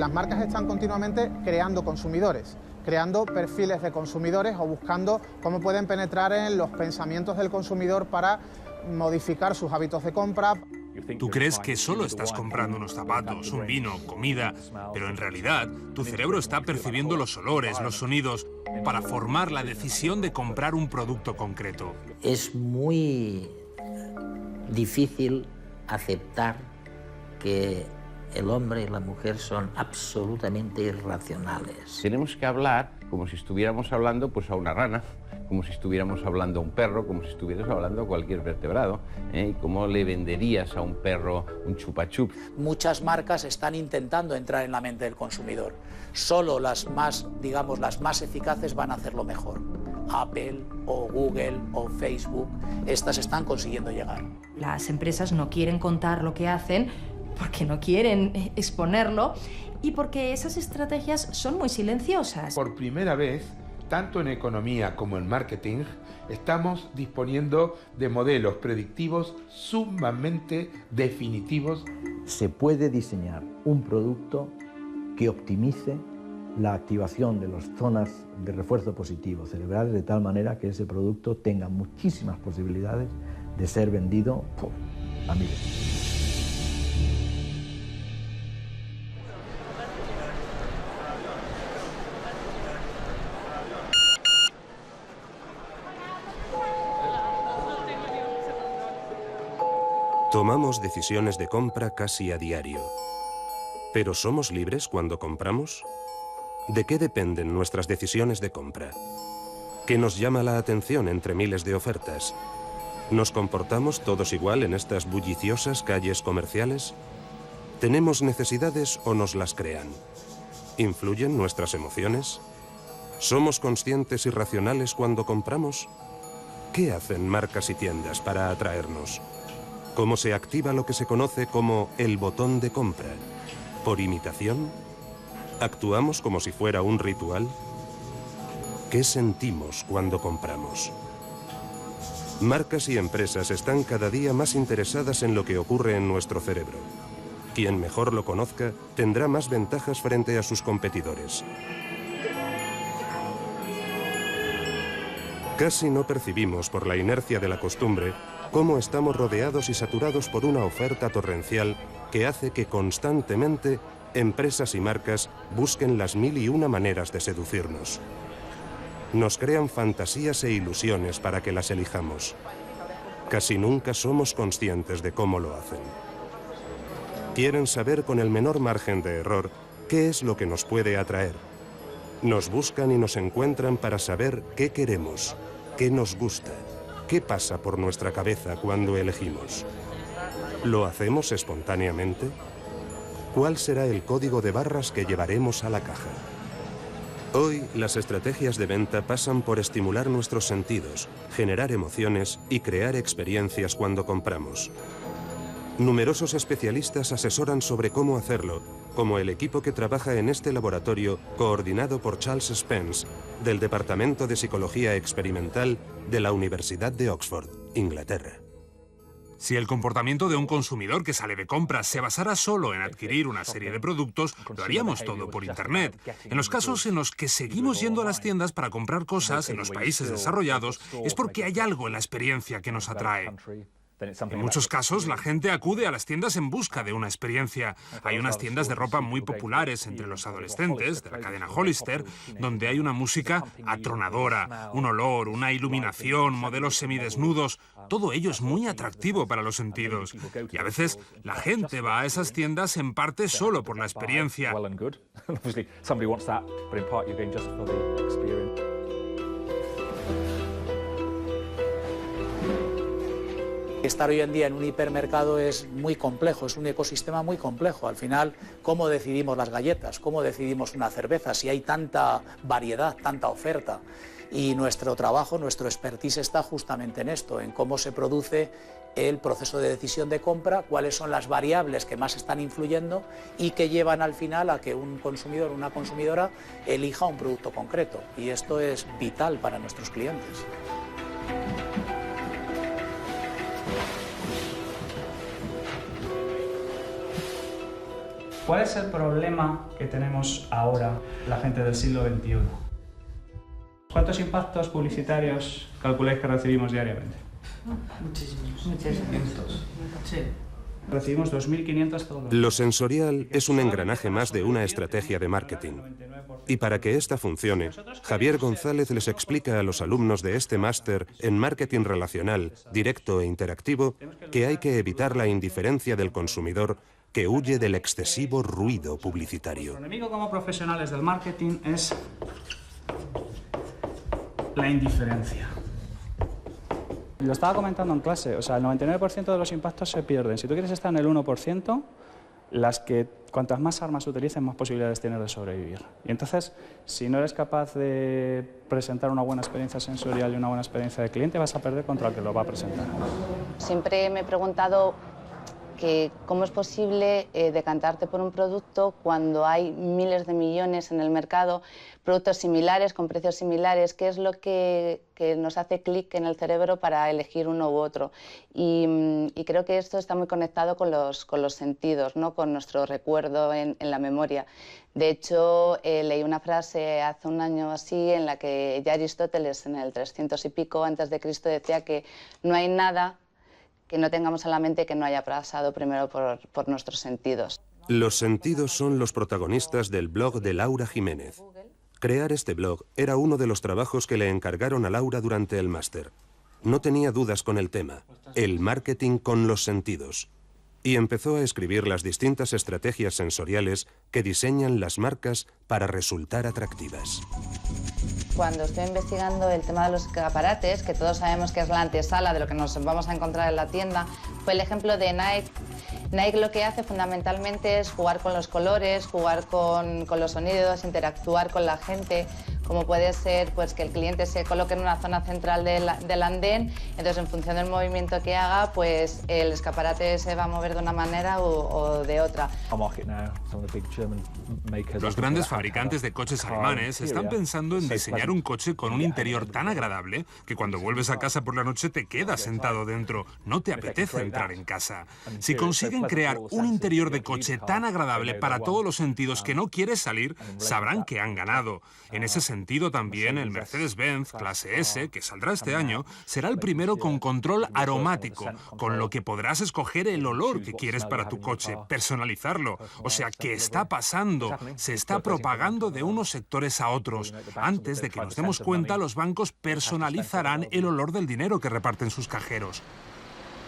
las marcas están continuamente creando consumidores, creando perfiles de consumidores o buscando cómo pueden penetrar en los pensamientos del consumidor para modificar sus hábitos de compra. Tú crees que solo estás comprando unos zapatos, un vino, comida, pero en realidad tu cerebro está percibiendo los olores, los sonidos, para formar la decisión de comprar un producto concreto. Es muy difícil aceptar que el hombre y la mujer son absolutamente irracionales. Tenemos que hablar como si estuviéramos hablando pues, a una rana, como si estuviéramos hablando a un perro, como si estuvieras hablando a cualquier vertebrado. ¿Y cómo le venderías a un perro un chupa-chup? Muchas marcas están intentando entrar en la mente del consumidor. Solo las más, digamos, las más eficaces van a hacerlo mejor. Apple o Google o Facebook, estas están consiguiendo llegar. Las empresas no quieren contar lo que hacen porque no quieren exponerlo y porque esas estrategias son muy silenciosas. Por primera vez, tanto en economía como en marketing, estamos disponiendo de modelos predictivos sumamente definitivos. Se puede diseñar un producto que optimice la activación de las zonas de refuerzo positivo cerebrales de tal manera que ese producto tenga muchísimas posibilidades de ser vendido a miles. Tomamos decisiones de compra casi a diario. ¿Pero somos libres cuando compramos? ¿De qué dependen nuestras decisiones de compra? ¿Qué nos llama la atención entre miles de ofertas? ¿Nos comportamos todos igual en estas bulliciosas calles comerciales? ¿Tenemos necesidades o nos las crean? ¿Influyen nuestras emociones? ¿Somos conscientes y racionales cuando compramos? ¿Qué hacen marcas y tiendas para atraernos? ¿Cómo se activa lo que se conoce como el botón de compra? ¿Por imitación? ¿Actuamos como si fuera un ritual? ¿Qué sentimos cuando compramos? Marcas y empresas están cada día más interesadas en lo que ocurre en nuestro cerebro. Quien mejor lo conozca tendrá más ventajas frente a sus competidores. Casi no percibimos por la inercia de la costumbre cómo estamos rodeados y saturados por una oferta torrencial que hace que constantemente empresas y marcas busquen las 1001 maneras de seducirnos. Nos crean fantasías e ilusiones para que las elijamos. Casi nunca somos conscientes de cómo lo hacen. Quieren saber con el menor margen de error qué es lo que nos puede atraer. Nos buscan y nos encuentran para saber qué queremos, qué nos gusta. ¿Qué pasa por nuestra cabeza cuando elegimos? ¿Lo hacemos espontáneamente? ¿Cuál será el código de barras que llevaremos a la caja? Hoy, las estrategias de venta pasan por estimular nuestros sentidos, generar emociones y crear experiencias cuando compramos. Numerosos especialistas asesoran sobre cómo hacerlo, como el equipo que trabaja en este laboratorio coordinado por Charles Spence, del Departamento de Psicología Experimental de la Universidad de Oxford, Inglaterra. Si el comportamiento de un consumidor que sale de compras se basara solo en adquirir una serie de productos, lo haríamos todo por Internet. En los casos en los que seguimos yendo a las tiendas para comprar cosas en los países desarrollados, es porque hay algo en la experiencia que nos atrae. En muchos casos, la gente acude a las tiendas en busca de una experiencia. Hay unas tiendas de ropa muy populares entre los adolescentes, de la cadena Hollister, donde hay una música atronadora, un olor, una iluminación, modelos semidesnudos. Todo ello es muy atractivo para los sentidos. Y a veces, la gente va a esas tiendas en parte solo por la experiencia. Estar hoy en día en un hipermercado es muy complejo, es un ecosistema muy complejo. Al final, ¿cómo decidimos las galletas? ¿Cómo decidimos una cerveza? Si hay tanta variedad, tanta oferta. Y nuestro trabajo, nuestro expertise está justamente en esto, en cómo se produce el proceso de decisión de compra, cuáles son las variables que más están influyendo y que llevan al final a que un consumidor o una consumidora elija un producto concreto. Y esto es vital para nuestros clientes. ¿Cuál es el problema que tenemos ahora la gente del siglo XXI? ¿Cuántos impactos publicitarios calculáis que recibimos diariamente? Muchísimos. Sí. Recibimos 2.500 todos los días. Lo sensorial es un engranaje más de una estrategia de marketing. Y para que esta funcione, Javier González les explica a los alumnos de este máster en marketing relacional, directo e interactivo, que hay que evitar la indiferencia del consumidor que huye del excesivo ruido publicitario. Nuestro enemigo como profesionales del marketing es la indiferencia. Lo estaba comentando en clase, o sea, el 99% de los impactos se pierden. Si tú quieres estar en el 1%, cuantas más armas utilicen, más posibilidades tienes de sobrevivir. Y entonces, si no eres capaz de presentar una buena experiencia sensorial y una buena experiencia de cliente, vas a perder contra el que lo va a presentar. Siempre me he preguntado que cómo es posible decantarte por un producto cuando hay miles de millones en el mercado, productos similares, con precios similares, qué es lo que nos hace clic en el cerebro para elegir uno u otro. Y creo que esto está muy conectado con los sentidos, ¿no? Con nuestro recuerdo en la memoria. De hecho, leí una frase hace un año así en la que ya Aristóteles, en el 300 y pico antes de Cristo, decía que no hay nada que no tengamos en la mente que no haya pasado primero por nuestros sentidos. Los sentidos son los protagonistas del blog de Laura Jiménez. Crear este blog era uno de los trabajos que le encargaron a Laura durante el máster. No tenía dudas con el tema, el marketing con los sentidos. Y empezó a escribir las distintas estrategias sensoriales que diseñan las marcas para resultar atractivas. Cuando estoy investigando el tema de los escaparates, que todos sabemos que es la antesala de lo que nos vamos a encontrar en la tienda, fue el ejemplo de Nike. Nike lo que hace fundamentalmente es jugar con los colores, jugar con los sonidos, interactuar con la gente, como puede ser pues, que el cliente se coloque en una zona central del andén, entonces en función del movimiento que haga, pues el escaparate se va a mover de una manera o de otra. Los grandes fabricantes de coches alemanes están pensando en diseñar un coche con un interior tan agradable que cuando vuelves a casa por la noche te quedas sentado dentro, no te apetece entrar en casa. Si consiguen crear un interior de coche tan agradable para todos los sentidos que no quieres salir, sabrán que han ganado. En ese sentido también el Mercedes-Benz Clase S, que saldrá este año, será el primero con control aromático, con lo que podrás escoger el olor que quieres para tu coche, personalizarlo. O sea, ¿qué está pasando? Se está propagando de unos sectores a otros. Antes de que nos demos cuenta, los bancos personalizarán el olor del dinero que reparten sus cajeros.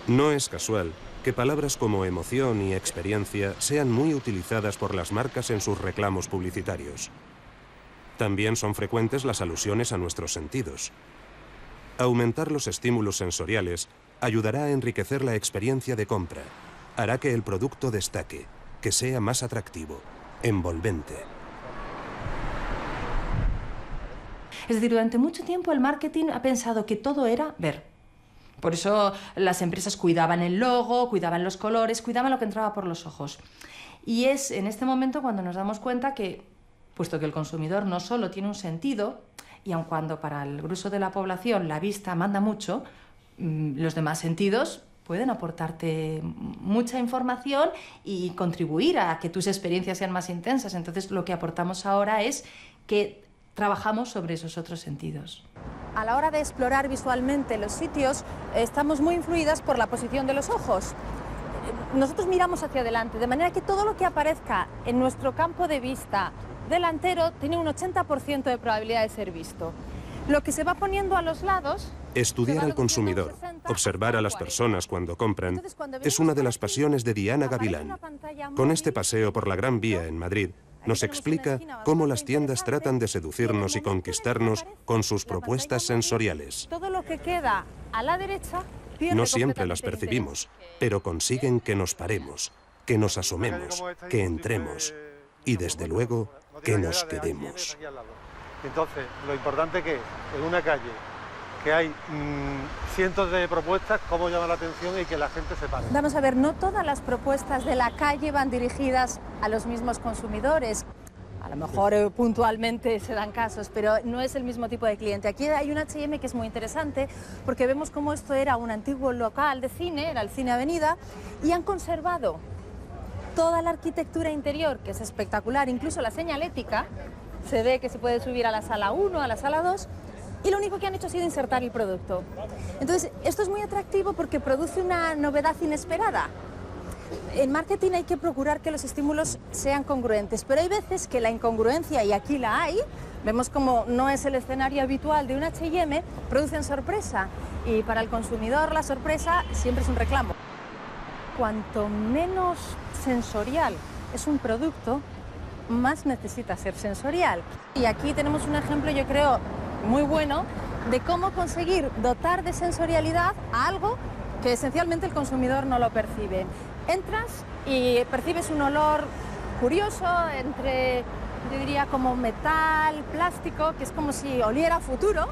No es casual que palabras como emoción y experiencia sean muy utilizadas por las marcas en sus reclamos publicitarios. También son frecuentes las alusiones a nuestros sentidos. Aumentar los estímulos sensoriales ayudará a enriquecer la experiencia de compra. Hará que el producto destaque, que sea más atractivo, envolvente. Es decir, durante mucho tiempo el marketing ha pensado que todo era ver. Por eso las empresas cuidaban el logo, cuidaban los colores, cuidaban lo que entraba por los ojos. Y es en este momento cuando nos damos cuenta que, puesto que el consumidor no solo tiene un sentido, y aun cuando para el grueso de la población la vista manda mucho, los demás sentidos pueden aportarte mucha información y contribuir a que tus experiencias sean más intensas. Entonces, lo que aportamos ahora es que trabajamos sobre esos otros sentidos. A la hora de explorar visualmente los sitios, estamos muy influidas por la posición de los ojos. Nosotros miramos hacia adelante, de manera que todo lo que aparezca en nuestro campo de vista delantero tiene un 80% de probabilidad de ser visto. Lo que se va poniendo a los lados... Estudiar al consumidor, observar a las personas cuando compran, es una de las pasiones de Diana Gavilán. Con este paseo por la Gran Vía en Madrid, nos explica cómo las tiendas tratan de seducirnos y conquistarnos con sus propuestas sensoriales. Todo lo que queda a la derecha... No siempre las percibimos, pero consiguen que nos paremos, que nos asomemos, que entremos y, desde luego, que nos quedemos. Entonces, lo importante que en una calle que hay cientos de propuestas, cómo llama la atención y que la gente se pare. Vamos a ver, no todas las propuestas de la calle van dirigidas a los mismos consumidores. A lo mejor puntualmente se dan casos, pero no es el mismo tipo de cliente. Aquí hay un H&M que es muy interesante porque vemos cómo esto era un antiguo local de cine, era el Cine Avenida, y han conservado toda la arquitectura interior, que es espectacular, incluso la señalética, se ve que se puede subir a la sala 1, a la sala 2, y lo único que han hecho ha sido insertar el producto. Entonces, esto es muy atractivo porque produce una novedad inesperada. En marketing hay que procurar que los estímulos sean congruentes, pero hay veces que la incongruencia, y aquí la hay, vemos como no es el escenario habitual de un H&M, producen sorpresa, y para el consumidor la sorpresa siempre es un reclamo. Cuanto menos sensorial es un producto, más necesita ser sensorial. Y aquí tenemos un ejemplo, yo creo, muy bueno de cómo conseguir dotar de sensorialidad a algo que esencialmente el consumidor no lo percibe. Entras y percibes un olor curioso entre, yo diría, como metal, plástico, que es como si oliera a futuro,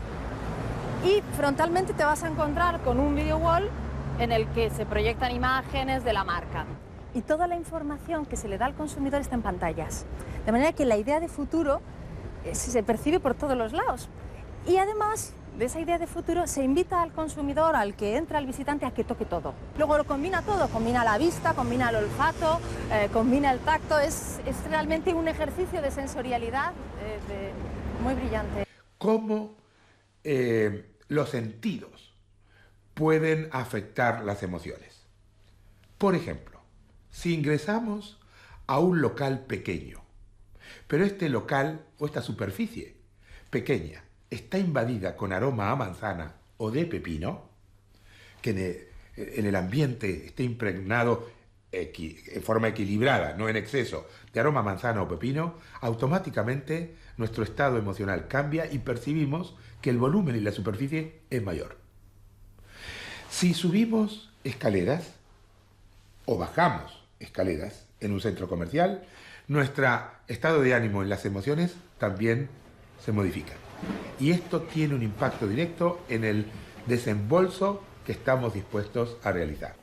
y frontalmente te vas a encontrar con un video wall en el que se proyectan imágenes de la marca. Y toda la información que se le da al consumidor está en pantallas. De manera que la idea de futuro se percibe por todos los lados. Y además de esa idea de futuro se invita al consumidor, al que entra, al visitante, a que toque todo. Luego lo combina todo, combina la vista, combina el olfato, combina el tacto. Es realmente un ejercicio de sensorialidad muy brillante. ¿Cómo los sentidos pueden afectar las emociones? Por ejemplo, si ingresamos a un local pequeño, pero este local o esta superficie pequeña está invadida con aroma a manzana o de pepino, que en el ambiente esté impregnado en forma equilibrada, no en exceso, de aroma a manzana o pepino, automáticamente nuestro estado emocional cambia y percibimos que el volumen y la superficie es mayor. Si subimos escaleras o bajamos escaleras en un centro comercial, nuestro estado de ánimo y las emociones también se modifican. Y esto tiene un impacto directo en el desembolso que estamos dispuestos a realizar.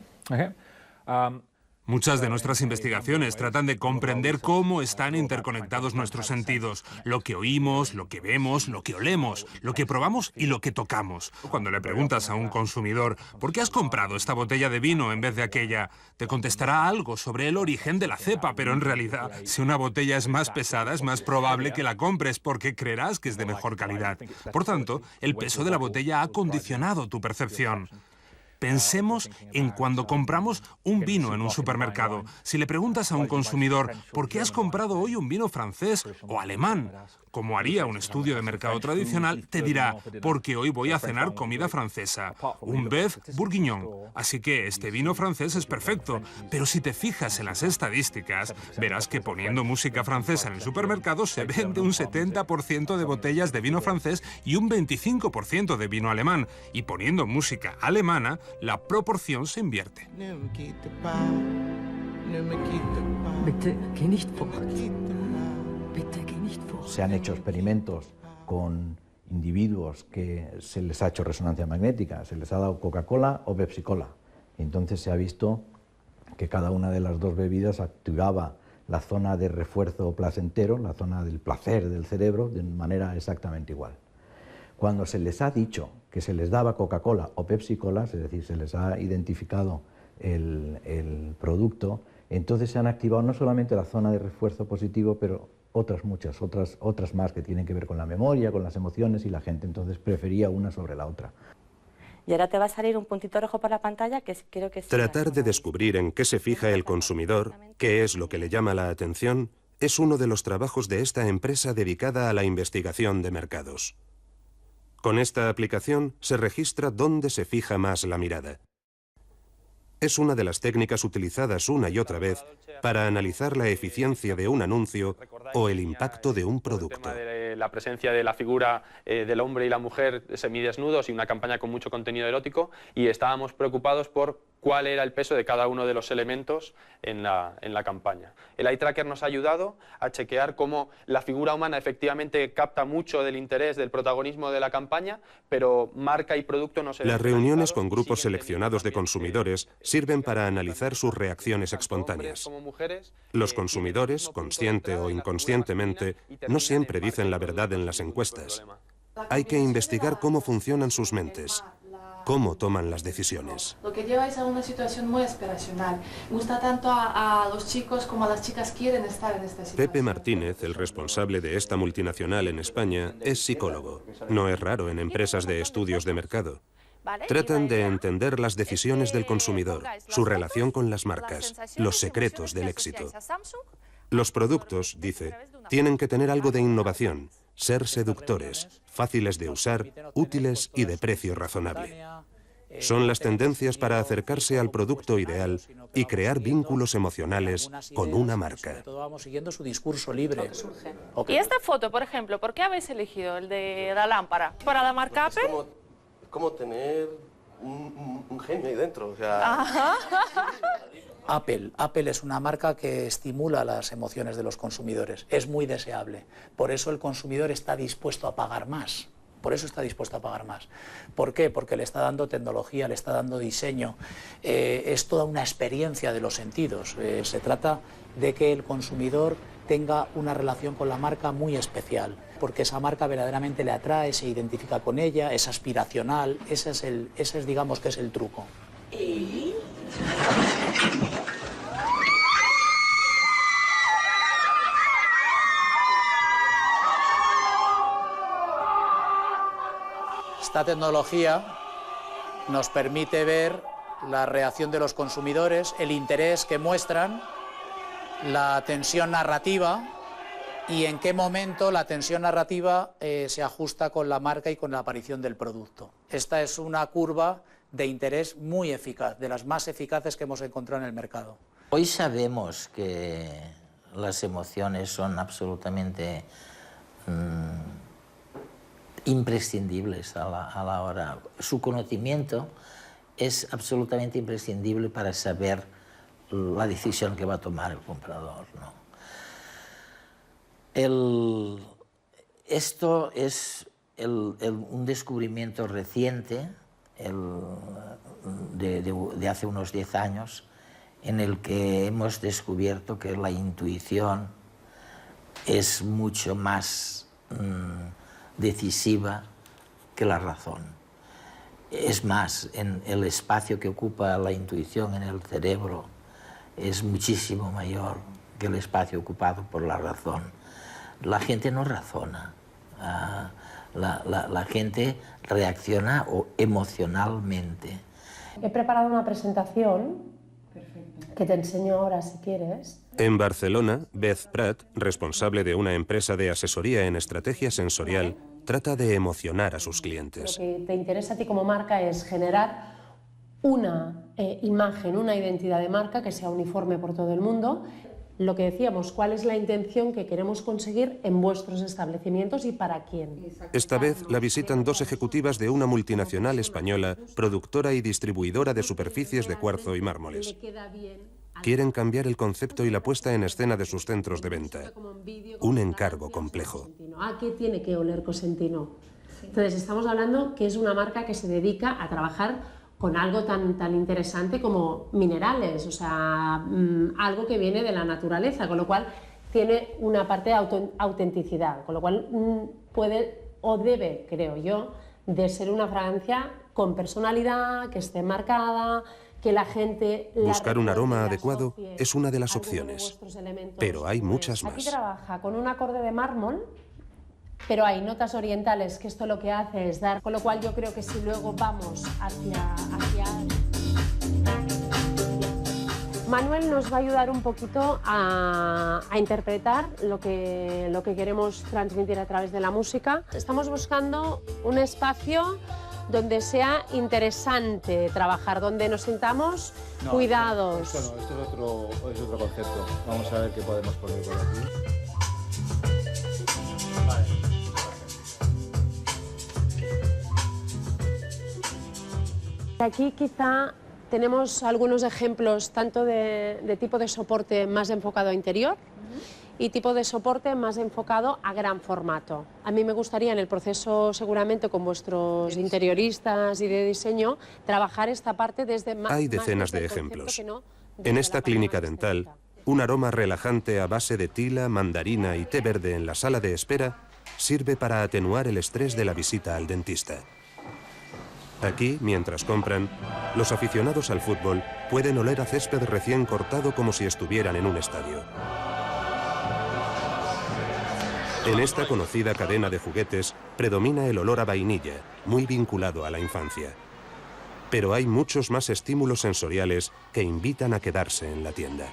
Muchas de nuestras investigaciones tratan de comprender cómo están interconectados nuestros sentidos, lo que oímos, lo que vemos, lo que olemos, lo que probamos y lo que tocamos. Cuando le preguntas a un consumidor, ¿por qué has comprado esta botella de vino en vez de aquella?, te contestará algo sobre el origen de la cepa, pero en realidad, si una botella es más pesada, es más probable que la compres porque creerás que es de mejor calidad. Por tanto, el peso de la botella ha condicionado tu percepción. Pensemos en cuando compramos un vino en un supermercado. Si le preguntas a un consumidor, ¿por qué has comprado hoy un vino francés o alemán?, como haría un estudio de mercado tradicional, te dirá, porque hoy voy a cenar comida francesa, un Beef Bourguignon. Así que este vino francés es perfecto. Pero si te fijas en las estadísticas, verás que poniendo música francesa en el supermercado se vende un 70% de botellas de vino francés y un 25% de vino alemán. Y poniendo música alemana, la proporción se invierte. Se han hecho experimentos con individuos que se les ha hecho resonancia magnética, se les ha dado Coca-Cola o Pepsi-Cola. Entonces se ha visto que cada una de las dos bebidas activaba la zona de refuerzo placentero, la zona del placer del cerebro, de manera exactamente igual. Cuando se les ha dicho que se les daba Coca-Cola o Pepsi-Cola, es decir, se les ha identificado el producto, entonces se han activado no solamente la zona de refuerzo positivo, pero muchas otras más que tienen que ver con la memoria, con las emociones, y la gente entonces prefería una sobre la otra. Y ahora te va a salir un puntito rojo por la pantalla que creo que... Tratar de descubrir en qué se fija el consumidor, qué es lo que le llama la atención, es uno de los trabajos de esta empresa dedicada a la investigación de mercados. Con esta aplicación se registra dónde se fija más la mirada. Es una de las técnicas utilizadas una y otra vez para analizar la eficiencia de un anuncio o el impacto de un producto. El tema de la presencia de la figura del hombre y la mujer semidesnudos y una campaña con mucho contenido erótico, y estábamos preocupados por cuál era el peso de cada uno de los elementos en la campaña. El eye tracker nos ha ayudado a chequear cómo la figura humana efectivamente capta mucho del interés, del protagonismo de la campaña, pero marca y producto no se... Las reuniones con grupos seleccionados de consumidores sirven para analizar sus reacciones espontáneas. Los consumidores, consciente o inconscientemente, no siempre dicen la verdad en las encuestas. Hay que investigar cómo funcionan sus mentes. cómo toman las decisiones. Lo que lleva es a una situación muy aspiracional. Gusta tanto a los chicos como a las chicas quieren estar en esta situación. Pepe Martínez, el responsable de esta multinacional en España, es psicólogo. No es raro en empresas de estudios de mercado. Tratan de entender las decisiones del consumidor, su relación con las marcas, los secretos del éxito. Los productos, dice, tienen que tener algo de innovación, ser seductores, fáciles de usar, útiles y de precio razonable. Son las tendencias para acercarse al producto ideal y crear vínculos emocionales con una marca. Vamos siguiendo su discurso libre. Y esta foto, por ejemplo, ¿por qué habéis elegido el de la lámpara? ¿Para la marca Apple? Es como tener un genio ahí dentro. O sea... Apple es una marca que estimula las emociones de los consumidores. Es muy deseable. Por eso el consumidor está dispuesto a pagar más. Por eso está dispuesto a pagar más. ¿Por qué? Porque le está dando tecnología, le está dando diseño. Es toda una experiencia de los sentidos. Se trata de que el consumidor tenga una relación con la marca muy especial, porque esa marca verdaderamente le atrae, se identifica con ella, es aspiracional. Ese es digamos que es el truco. Esta tecnología nos permite ver la reacción de los consumidores, el interés que muestran, la tensión narrativa y en qué momento la tensión narrativa se ajusta con la marca y con la aparición del producto. Esta es una curva de interés muy eficaz, de las más eficaces que hemos encontrado en el mercado. Hoy sabemos que las emociones son absolutamente imprescindibles a la hora. Su conocimiento es absolutamente imprescindible para saber la decisión que va a tomar el comprador, ¿no? Esto es un descubrimiento reciente de hace unos 10 años, en el que hemos descubierto que la intuición es mucho más decisiva que la razón. Es más, el espacio que ocupa la intuición en el cerebro es muchísimo mayor que el espacio ocupado por la razón. La gente no razona, la gente reacciona emocionalmente. He preparado una presentación que te enseño ahora si quieres. En Barcelona, Beth Prat, responsable de una empresa de asesoría en estrategia sensorial, trata de emocionar a sus clientes. Lo que te interesa a ti como marca es generar una imagen, una identidad de marca que sea uniforme por todo el mundo. Lo que decíamos, cuál es la intención que queremos conseguir en vuestros establecimientos y para quién. Esta vez la visitan dos ejecutivas de una multinacional española, productora y distribuidora de superficies de cuarzo y mármoles. Quieren cambiar el concepto y la puesta en escena de sus centros de venta. Un encargo complejo. ¿A qué tiene que oler Cosentino? Entonces estamos hablando que es una marca que se dedica a trabajar con algo tan interesante como minerales, o sea, algo que viene de la naturaleza, con lo cual tiene una parte de autenticidad, con lo cual puede o debe, creo yo, de ser una fragancia con personalidad, que esté marcada, que la gente... Buscar un aroma adecuado es una de las opciones, pero hay muchas más. Aquí trabaja con un acorde de mármol, pero hay notas orientales, que esto lo que hace es dar, con lo cual yo creo que si luego vamos hacia... Manuel nos va a ayudar un poquito a interpretar lo que queremos transmitir a través de la música. Estamos buscando un espacio donde sea interesante trabajar, donde nos sintamos cuidados. Esto es otro concepto. Vamos a ver qué podemos poner por aquí. Aquí quizá tenemos algunos ejemplos tanto de tipo de soporte más enfocado a interior y tipo de soporte más enfocado a gran formato. A mí me gustaría en el proceso, seguramente con vuestros interioristas y de diseño, trabajar esta parte desde más... Hay decenas de ejemplos. En esta clínica dental, un aroma relajante a base de tila, mandarina y té verde en la sala de espera sirve para atenuar el estrés de la visita al dentista. Aquí, mientras compran, los aficionados al fútbol pueden oler a césped recién cortado como si estuvieran en un estadio. En esta conocida cadena de juguetes predomina el olor a vainilla, muy vinculado a la infancia. Pero hay muchos más estímulos sensoriales que invitan a quedarse en la tienda.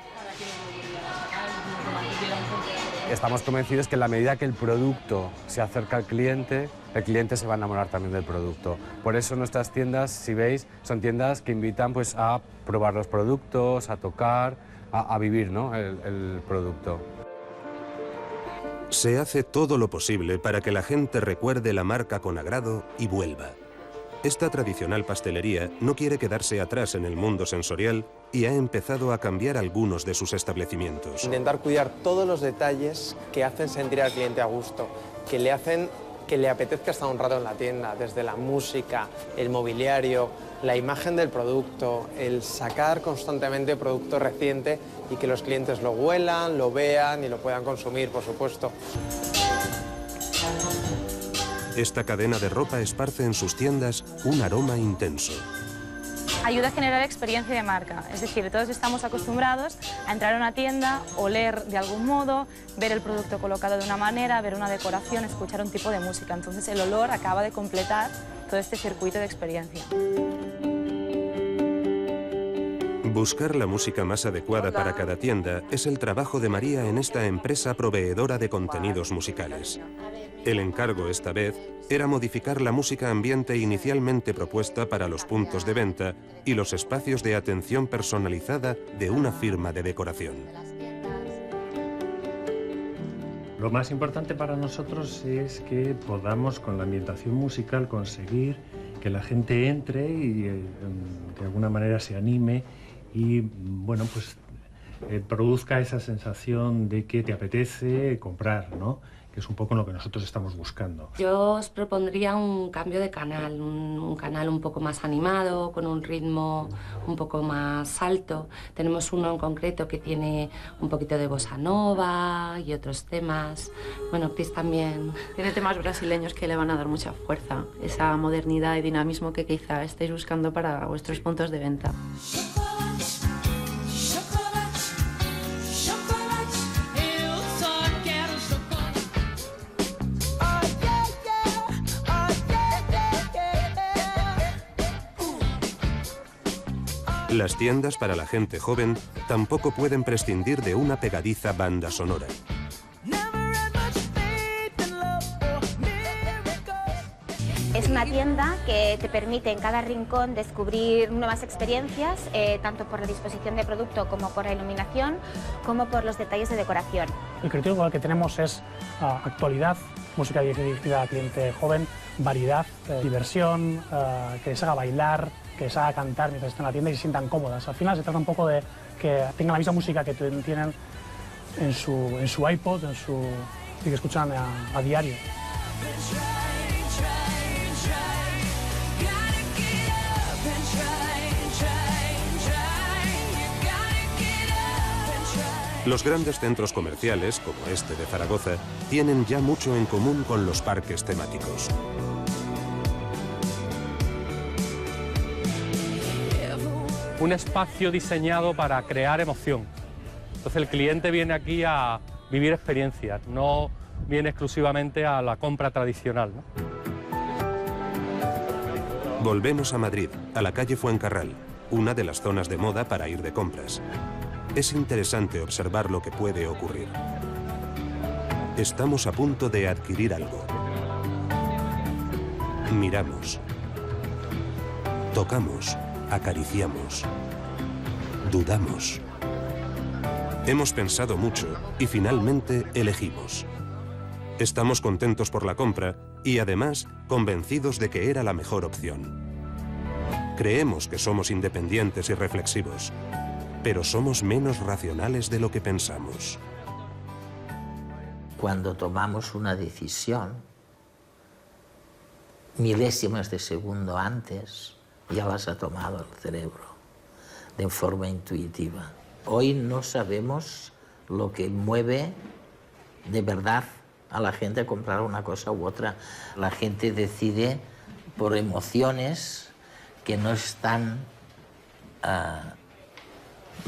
Estamos convencidos que en la medida que el producto se acerca al cliente, el cliente se va a enamorar también del producto. Por eso nuestras tiendas, si veis, son tiendas que invitan pues, a probar los productos, a tocar, a vivir, ¿no? el producto. Se hace todo lo posible para que la gente recuerde la marca con agrado y vuelva. Esta tradicional pastelería no quiere quedarse atrás en el mundo sensorial y ha empezado a cambiar algunos de sus establecimientos. Intentar cuidar todos los detalles que hacen sentir al cliente a gusto, que le hacen que le apetezca estar un rato en la tienda, desde la música, el mobiliario, la imagen del producto, el sacar constantemente producto reciente y que los clientes lo huelan, lo vean y lo puedan consumir, por supuesto. Esta cadena de ropa esparce en sus tiendas un aroma intenso. Ayuda a generar experiencia de marca, es decir, todos estamos acostumbrados a entrar a una tienda, oler de algún modo, ver el producto colocado de una manera, ver una decoración, escuchar un tipo de música. Entonces el olor acaba de completar todo este circuito de experiencia. Buscar la música más adecuada para cada tienda es el trabajo de María en esta empresa proveedora de contenidos musicales. El encargo esta vez era modificar la música ambiente inicialmente propuesta para los puntos de venta y los espacios de atención personalizada de una firma de decoración. Lo más importante para nosotros es que podamos con la ambientación musical conseguir que la gente entre y de alguna manera se anime y bueno, pues produzca esa sensación de que te apetece comprar, ¿no? Que es un poco lo que nosotros estamos buscando. Yo os propondría un cambio de canal, un canal un poco más animado, con un ritmo un poco más alto. Tenemos uno en concreto que tiene un poquito de bossa nova y otros temas. Bueno, Cris también. Tiene temas brasileños que le van a dar mucha fuerza, esa modernidad y dinamismo que quizá estéis buscando para vuestros puntos de venta. Las tiendas para la gente joven tampoco pueden prescindir de una pegadiza banda sonora. Es una tienda que te permite en cada rincón descubrir nuevas experiencias, tanto por la disposición de producto como por la iluminación, como por los detalles de decoración. El criterio que tenemos es actualidad, música dirigida a cliente joven, variedad, diversión, que les haga bailar, que les haga cantar mientras están en la tienda y se sientan cómodas. Al final se trata un poco de que tengan la misma música que tienen en su iPod, y que escuchan a diario. Los grandes centros comerciales, como este de Zaragoza, tienen ya mucho en común con los parques temáticos. Un espacio diseñado para crear emoción. Entonces el cliente viene aquí a vivir experiencias, no viene exclusivamente a la compra tradicional, ¿no? Volvemos a Madrid, a la calle Fuencarral, una de las zonas de moda para ir de compras. Es interesante observar lo que puede ocurrir. Estamos a punto de adquirir algo. Miramos. Tocamos. Acariciamos. Dudamos. Hemos pensado mucho y finalmente elegimos. Estamos contentos por la compra y además convencidos de que era la mejor opción. Creemos que somos independientes y reflexivos, pero somos menos racionales de lo que pensamos. Cuando tomamos una decisión, milésimas de segundo antes, ya las ha tomado el cerebro, de forma intuitiva. Hoy no sabemos lo que mueve de verdad a la gente a comprar una cosa u otra. La gente decide por emociones que no están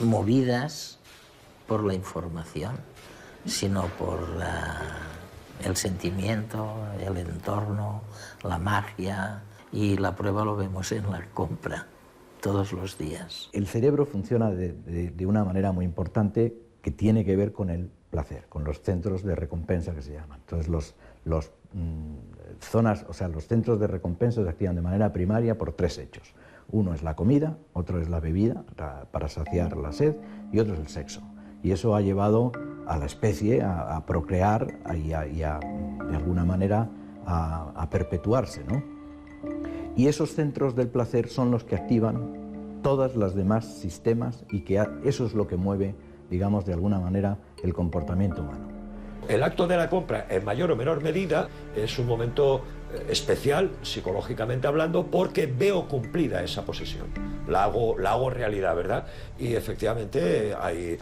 movidas por la información, sino por el sentimiento, el entorno, la magia, y la prueba lo vemos en la compra todos los días. El cerebro funciona de una manera muy importante que tiene que ver con el placer, con los centros de recompensa que se llaman. Entonces los centros de recompensa se activan de manera primaria por 3 hechos. Uno es la comida, otro es la bebida para saciar la sed y otro es el sexo. Y eso ha llevado a la especie a procrear y de alguna manera a perpetuarse, ¿no? Y esos centros del placer son los que activan todas las demás sistemas y que eso es lo que mueve, digamos, de alguna manera el comportamiento humano. El acto de la compra, en mayor o menor medida, es un momento especial, psicológicamente hablando, porque veo cumplida esa posesión. La hago realidad, ¿verdad? Y efectivamente hay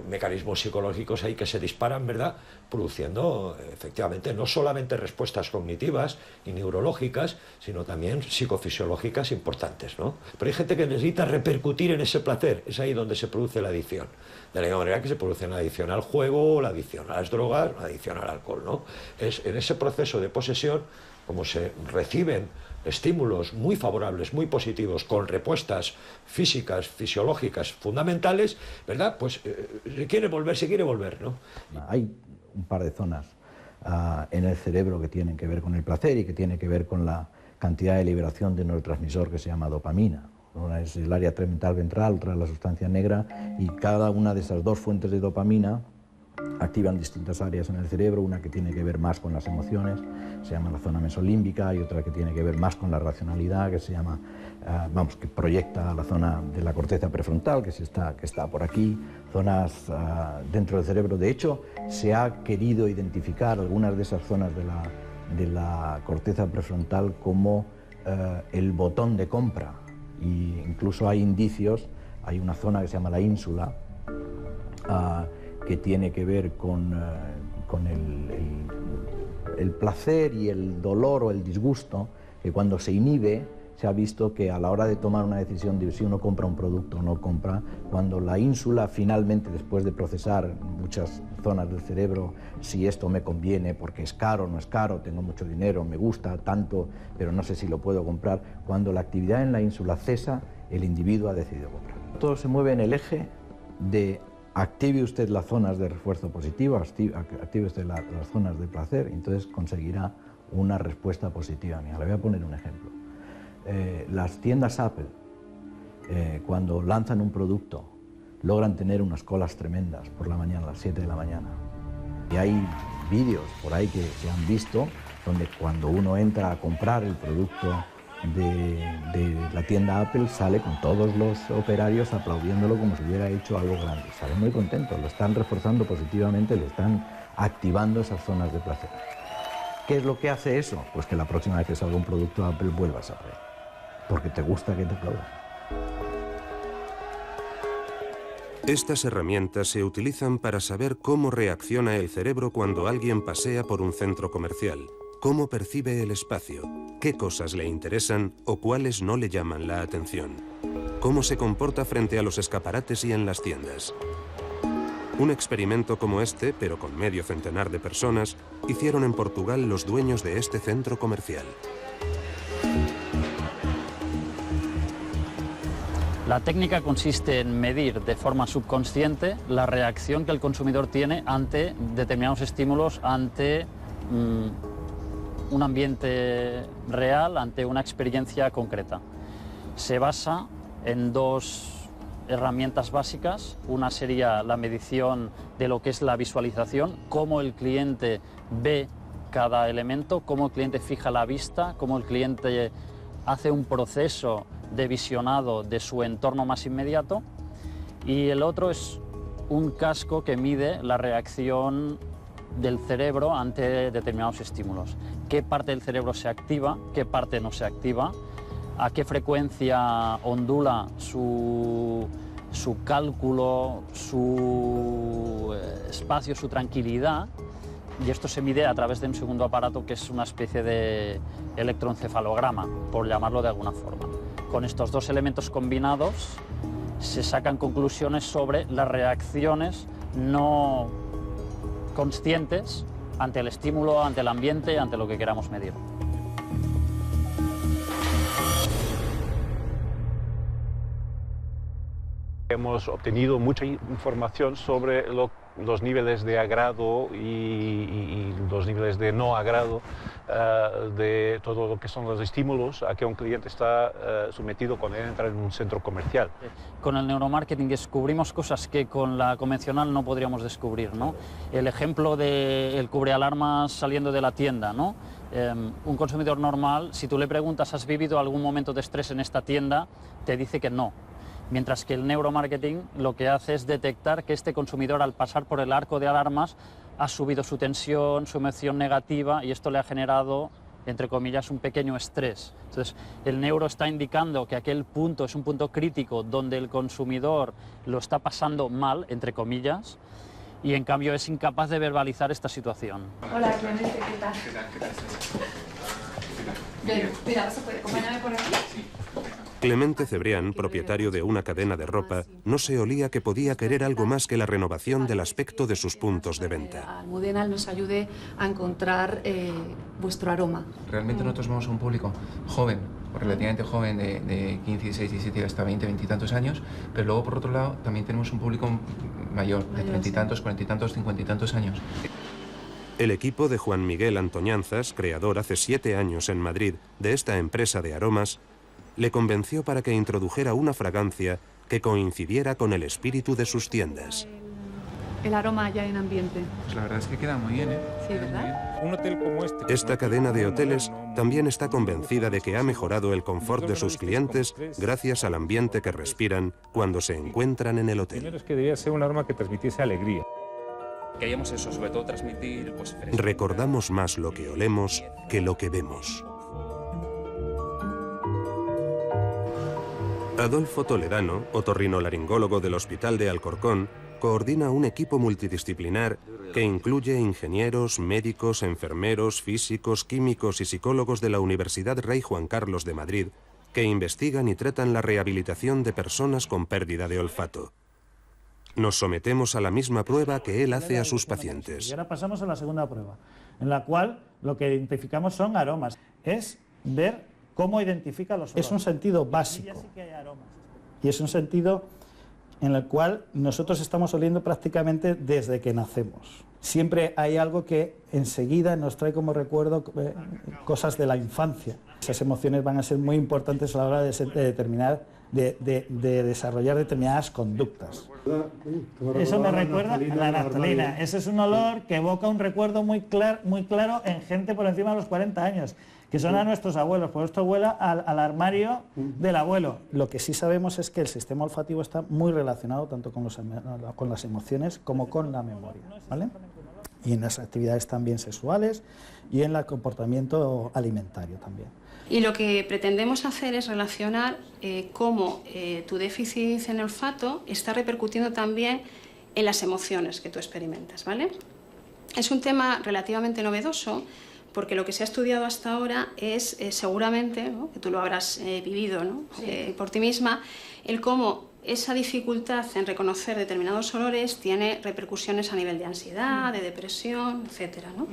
mecanismos psicológicos ahí que se disparan, ¿verdad? Produciendo, efectivamente, no solamente respuestas cognitivas y neurológicas, sino también psicofisiológicas importantes, ¿no? Pero hay gente que necesita repercutir en ese placer, es ahí donde se produce la adicción. De la misma manera que se produce la adicción al juego, la adicción a las drogas, la adicción al alcohol, ¿no? Es en ese proceso de posesión, como se reciben estímulos muy favorables, muy positivos, con respuestas físicas, fisiológicas fundamentales, ¿verdad? Pues se quiere volver, ¿no? Hay un par de zonas en el cerebro que tienen que ver con el placer y que tienen que ver con la cantidad de liberación de un neurotransmisor que se llama dopamina. Una es el área tegmental ventral, otra es la sustancia negra, y cada una de esas dos fuentes de dopamina activan distintas áreas en el cerebro, una que tiene que ver más con las emociones, se llama la zona mesolímbica, y otra que tiene que ver más con la racionalidad, que se llama, que proyecta la zona de la corteza prefrontal, que está por aquí, zonas dentro del cerebro. De hecho, se ha querido identificar algunas de esas zonas de la corteza prefrontal como el botón de compra, y incluso hay indicios, hay una zona que se llama la ínsula, que tiene que ver con el placer y el dolor o el disgusto, que cuando se inhibe se ha visto que a la hora de tomar una decisión de si uno compra un producto o no compra, cuando la ínsula finalmente, después de procesar muchas zonas del cerebro, si esto me conviene porque es caro o no es caro, tengo mucho dinero, me gusta tanto, pero no sé si lo puedo comprar, cuando la actividad en la ínsula cesa, el individuo ha decidido comprar. Todo se mueve en el eje de active usted las zonas de refuerzo positivo, active usted las zonas de placer, y entonces conseguirá una respuesta positiva mía. Le voy a poner un ejemplo. Las tiendas Apple, cuando lanzan un producto, logran tener unas colas tremendas por la mañana, a las 7 de la mañana. Y hay vídeos por ahí que se han visto donde cuando uno entra a comprar el producto de la tienda Apple, sale con todos los operarios aplaudiéndolo como si hubiera hecho algo grande. Sale muy contento, lo están reforzando positivamente, le están activando esas zonas de placer. ¿Qué es lo que hace eso? Pues que la próxima vez que salga un producto Apple vuelvas a ver, porque te gusta que te aplaudan. Estas herramientas se utilizan para saber cómo reacciona el cerebro cuando alguien pasea por un centro comercial, cómo percibe el espacio, qué cosas le interesan o cuáles no le llaman la atención, cómo se comporta frente a los escaparates y en las tiendas. Un experimento como este, pero con medio centenar de personas, hicieron en Portugal los dueños de este centro comercial. La técnica consiste en medir de forma subconsciente la reacción que el consumidor tiene ante determinados estímulos, ante un ambiente real, ante una experiencia concreta. Se basa en dos herramientas básicas. Una sería la medición de lo que es la visualización, cómo el cliente ve cada elemento, cómo el cliente fija la vista, cómo el cliente hace un proceso de visionado de su entorno más inmediato. Y el otro es un casco que mide la reacción del cerebro ante determinados estímulos. ¿Qué parte del cerebro se activa? ¿Qué parte no se activa? ¿A qué frecuencia ondula su cálculo, su espacio, su tranquilidad? Y esto se mide a través de un segundo aparato que es una especie de electroencefalograma, por llamarlo de alguna forma. Con estos dos elementos combinados se sacan conclusiones sobre las reacciones no conscientes ante el estímulo, ante el ambiente, ante lo que queramos medir. Hemos obtenido mucha información sobre los niveles de agrado y los niveles de no agrado de todo lo que son los estímulos a que un cliente está sometido cuando entra en un centro comercial. Con el neuromarketing descubrimos cosas que con la convencional no podríamos descubrir, ¿no? El ejemplo del cubrealarmas saliendo de la tienda, ¿no? Un consumidor normal, si tú le preguntas ¿has vivido algún momento de estrés en esta tienda?, te dice que no. Mientras que el neuromarketing lo que hace es detectar que este consumidor, al pasar por el arco de alarmas, ha subido su tensión, su emoción negativa, y esto le ha generado, entre comillas, un pequeño estrés. Entonces, el neuro está indicando que aquel punto es un punto crítico donde el consumidor lo está pasando mal, entre comillas, y en cambio es incapaz de verbalizar esta situación. Hola, Clemente, ¿qué tal? ¿Qué tal? Bien, mira, ¿vas a poder acompañarme por aquí? Sí. Clemente Cebrián, propietario de una cadena de ropa, no se olía que podía querer algo más que la renovación del aspecto de sus puntos de venta. Almudenal nos ayude a encontrar vuestro aroma. Realmente nosotros vamos a un público joven, relativamente joven, de 15, 16, 17 hasta 20, 20 y tantos años, pero luego por otro lado también tenemos un público mayor, de 30 y tantos, 40 y tantos, 50 y tantos años. El equipo de Juan Miguel Antoñanzas, creador hace 7 años en Madrid de esta empresa de aromas, le convenció para que introdujera una fragancia que coincidiera con el espíritu de sus tiendas. El aroma ya en ambiente. Pues la verdad es que queda muy bien, ¿eh? Sí, ¿verdad? Un hotel como este... Esta cadena de hoteles también está convencida de que ha mejorado el confort de sus clientes gracias al ambiente que respiran cuando se encuentran en el hotel. Primero es que debía ser un aroma que transmitiese alegría. Queríamos eso, sobre todo transmitir... Recordamos más lo que olemos que lo que vemos. Adolfo Toledano, otorrinolaringólogo del Hospital de Alcorcón, coordina un equipo multidisciplinar que incluye ingenieros, médicos, enfermeros, físicos, químicos y psicólogos de la Universidad Rey Juan Carlos de Madrid, que investigan y tratan la rehabilitación de personas con pérdida de olfato. Nos sometemos a la misma prueba que él hace a sus pacientes. Y ahora pasamos a la segunda prueba, en la cual lo que identificamos son aromas. Es ver cómo identifica los olores. Es un sentido básico. Y es un sentido en el cual nosotros estamos oliendo prácticamente desde que nacemos. Siempre hay algo que enseguida nos trae como recuerdo cosas de la infancia. Esas emociones van a ser muy importantes a la hora de desarrollar determinadas conductas. Eso me recuerda a la naftalina. Ese es un olor que evoca un recuerdo muy claro en gente por encima de los 40 años, que son a nuestros abuelos. Por esto huele al armario del abuelo. Lo que sí sabemos es que el sistema olfativo está muy relacionado tanto con las emociones como con la memoria, ¿vale? Y en las actividades también sexuales y en el comportamiento alimentario también. Y lo que pretendemos hacer es relacionar cómo tu déficit en olfato está repercutiendo también en las emociones que tú experimentas, ¿vale? Es un tema relativamente novedoso, porque lo que se ha estudiado hasta ahora es seguramente, ¿no?, que tú lo habrás vivido, ¿no?, por ti misma, el cómo esa dificultad en reconocer determinados olores tiene repercusiones a nivel de ansiedad, de depresión, etcétera, ¿no?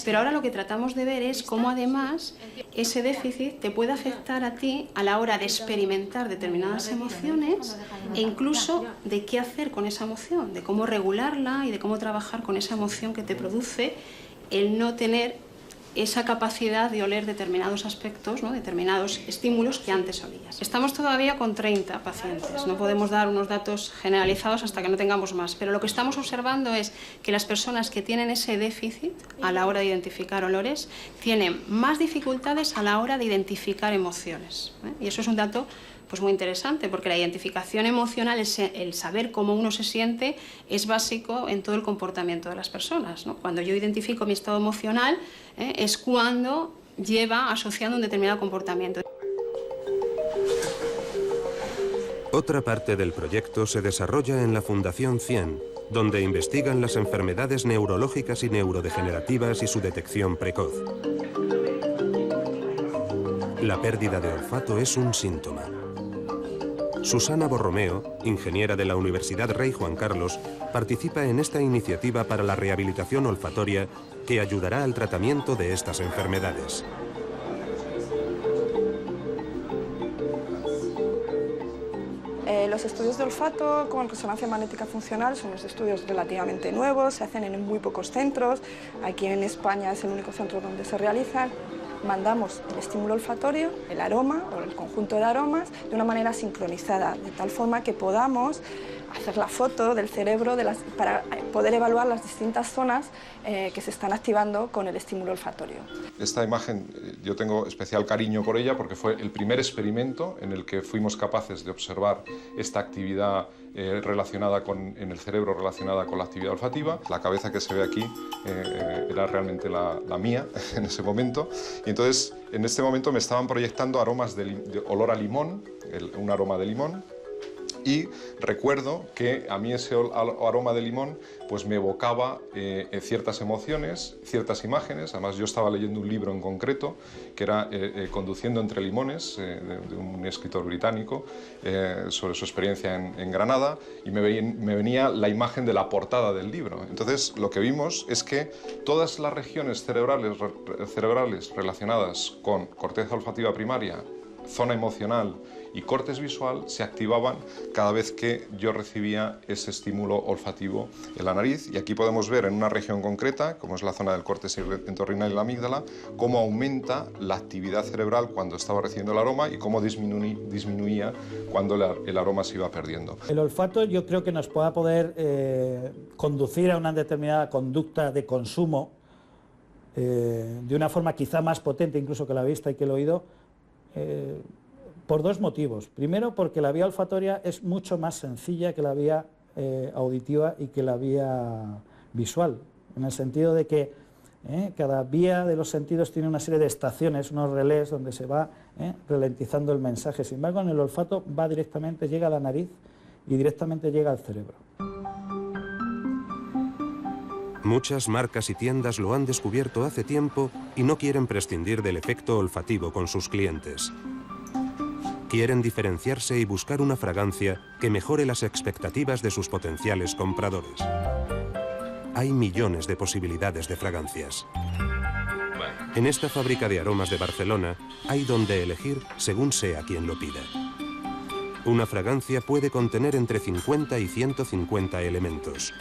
Pero ahora lo que tratamos de ver es cómo además ese déficit te puede afectar a ti a la hora de experimentar determinadas emociones e incluso de qué hacer con esa emoción, de cómo regularla y de cómo trabajar con esa emoción que te produce el no tener esa capacidad de oler determinados aspectos, ¿no?, determinados estímulos que antes olías. Estamos todavía con 30 pacientes, no podemos dar unos datos generalizados hasta que no tengamos más, pero lo que estamos observando es que las personas que tienen ese déficit a la hora de identificar olores tienen más dificultades a la hora de identificar emociones, ¿eh? Y eso es un dato pues muy interesante, porque la identificación emocional, el saber cómo uno se siente, es básico en todo el comportamiento de las personas, ¿no? Cuando yo identifico mi estado emocional, es cuando lleva asociando un determinado comportamiento. Otra parte del proyecto se desarrolla en la Fundación CIEN, donde investigan las enfermedades neurológicas y neurodegenerativas y su detección precoz. La pérdida de olfato es un síntoma, Susana Borromeo, ingeniera de la Universidad Rey Juan Carlos, participa en esta iniciativa para la rehabilitación olfatoria que ayudará al tratamiento de estas enfermedades. Los estudios de olfato con resonancia magnética funcional son unos estudios relativamente nuevos, se hacen en muy pocos centros, aquí en España es el único centro donde se realizan. Mandamos el estímulo olfatorio, el aroma o el conjunto de aromas de una manera sincronizada, de tal forma que podamos hacer la foto del cerebro para poder evaluar las distintas zonas que se están activando con el estímulo olfatorio. Esta imagen yo tengo especial cariño por ella porque fue el primer experimento en el que fuimos capaces de observar esta actividad relacionada en el cerebro relacionada con la actividad olfativa. La cabeza que se ve aquí era realmente la mía en ese momento, y entonces en este momento me estaban proyectando aromas de olor a limón, un aroma de limón. Y recuerdo que a mí ese aroma de limón pues me evocaba ciertas emociones, ciertas imágenes. Además yo estaba leyendo un libro en concreto que era Conduciendo entre limones, de un escritor británico, sobre su experiencia en Granada, y me venía la imagen de la portada del libro. Entonces lo que vimos es que todas las regiones cerebrales relacionadas con corteza olfativa primaria, zona emocional y cortes visual se activaban cada vez que yo recibía ese estímulo olfativo en la nariz, y aquí podemos ver en una región concreta, como es la zona del córtex entorrinal y la amígdala, cómo aumenta la actividad cerebral cuando estaba recibiendo el aroma y cómo disminuía cuando el aroma se iba perdiendo. El olfato yo creo que nos pueda poder conducir a una determinada conducta de consumo de una forma quizá más potente incluso que la vista y que el oído, por dos motivos. Primero, porque la vía olfatoria es mucho más sencilla que la vía auditiva y que la vía visual, en el sentido de que cada vía de los sentidos tiene una serie de estaciones, unos relés donde se va ralentizando el mensaje. Sin embargo, en el olfato va directamente, llega a la nariz y directamente llega al cerebro. Muchas marcas y tiendas lo han descubierto hace tiempo y no quieren prescindir del efecto olfativo con sus clientes. Quieren diferenciarse y buscar una fragancia que mejore las expectativas de sus potenciales compradores. Hay millones de posibilidades de fragancias. En esta fábrica de aromas de Barcelona hay donde elegir según sea quien lo pida. Una fragancia puede contener entre 50 y 150 elementos.